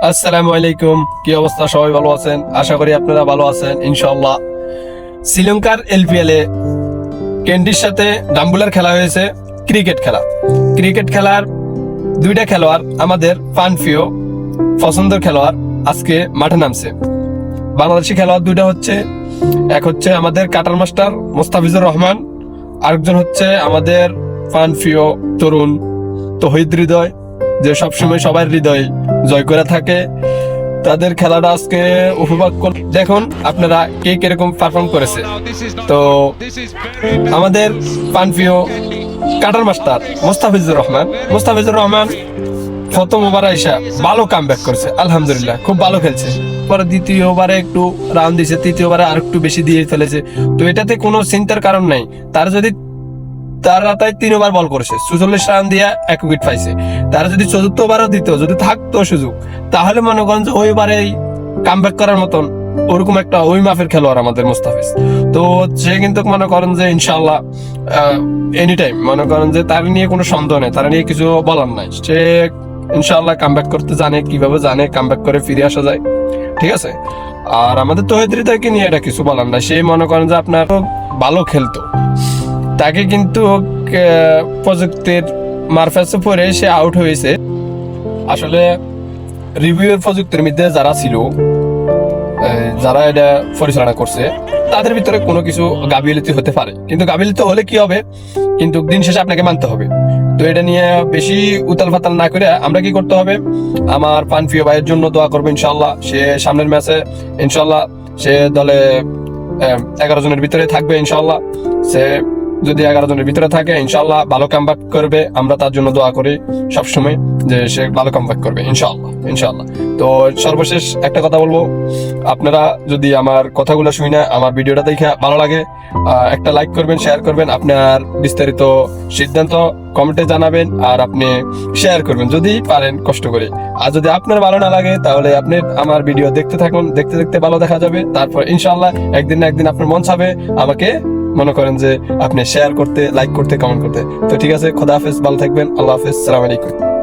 আসসালামু আলাইকুম। কি অবস্থা? সবাই ভালো আছেন? আশা করি আপনারা ভালো আছেন ইনশাআল্লাহ। শ্রীলঙ্কার এলপিএল এ কেন্ডির সাথে ডাম্বুলার খেলা হয়েছে ক্রিকেট খেলার দুইটা খেলোয়াড় আমাদের প্রাণপ্রিয় পছন্দের খেলোয়াড় আজকে মাঠে নামছে। বাংলাদেশি খেলোয়াড় দুইটা হচ্ছে, এক হচ্ছে আমাদের কাটার মাস্টার মোস্তাফিজুর রহমান, আরেকজন হচ্ছে আমাদের প্রাণপ্রিয় তরুণ তৌহিদ হৃদয়, যে সবসময় সবার হৃদয় জয় করে থাকে। তাদের খেলাটা আজকে উপভোগ দেখুন আপনারা কে কিরকম পারফর্ম করেছে। তো আমাদের প্রাণপ্রিয় কাটার মাস্টার মোস্তাফিজুর রহমান প্রথম ওভারে আইসা ভালো কামব্যাক করেছে, আলহামদুলিল্লাহ খুব ভালো খেলছে। পরে দ্বিতীয় ওভারে একটু রান দিয়েছে, তৃতীয় ওভারে আর একটু বেশি দিয়ে ফেলেছে। তো এটাতে কোনো চিন্তার কারণ নাই। তারা তাই 3 ওভার বল করেছে, 44 রান দিয়ে 1 উইকেট পাইছে। তারা যদি চতুর্থ ওভারও দিত, যদি থাকতো সুযোগ, তাহলে মনে করেন যে ওই ওভারেই কামব্যাক করার মতন ওরকম একটা ওই মাফের খেলোয়াড় আমাদের মোস্তাফিজ। তো সে কিন্তু মনে করেন যে ইনশাআল্লাহ এনি টাইম মনে করেন যে তার নিয়ে কোনো সন্দেহ নেই, তার নিয়ে কিছু বলার নাই। সে ইনশাআল্লাহ কামব্যাক করতে জানে, কিভাবে জানে কামব্যাক করে ফিরে আসা যায়, ঠিক আছে। আর আমাদের তৌহিদ হৃদয়কে নিয়ে এটা কিছু বলার নাই। সে মনে করেন যে আপনার ভালো খেলতো, তাকে কিন্তু প্রযুক্তির মারফতে পরে সে আউট হয়েছে। আসলে রিভিউয়ের প্রযুক্তির মধ্যে যারা ছিল, যারা এটা পরিচালনা করছে, তাদের ভিতরে কোনো কিছু গাফিলতি হতে পারে, কিন্তু গাফিলতি হলে কি হবে, কিন্তু দিন শেষে আপনাকে মানতে হবে। তো এটা নিয়ে বেশি উতাল ফাতাল না করে আমরা কি করতে হবে, আমার প্রাণপ্রিয় ভাইয়ের জন্য দোয়া করবো ইনশাআল্লাহ। সে সামনের ম্যাচে ইনশাআল্লাহ সে দলে 11 জনের ভিতরে থাকবে ইনশাআল্লাহ। সে যদি 11 জনের ভিতরে থাকে ইনশাআল্লাহ ভালো কামব্যাক করবে। আমরা তার জন্য দোয়া করি সবসময় যে সে ভালো কামব্যাক করবে ইনশাআল্লাহ। তো সর্বশেষ একটা কথা বলবো, আপনারা যদি আমার কথাগুলো শুনে আমার ভিডিওটা দেখে ভালো লাগে, একটা লাইক করবেন, শেয়ার করবেন, আপনার বিস্তারিত সিদ্ধান্ত কমেন্টে জানাবেন, আর আপনি শেয়ার করবেন যদি পারেন কষ্ট করে। আর যদি আপনার ভালো না লাগে তাহলে আপনি আমার ভিডিও দেখতে থাকুন, দেখতে দেখতে ভালো দেখা যাবে। তারপর ইনশাআল্লাহ একদিন না একদিন আপনার মন চাবে আমাকে মনে করেন যে আপনি শেয়ার করতে, লাইক করতে, কমেন্ট করতে। তো ঠিক আছে, খোদা হাফেজ, ভালো থাকবেন, আল্লাহ হাফেজ, সালাম আলাইকুম।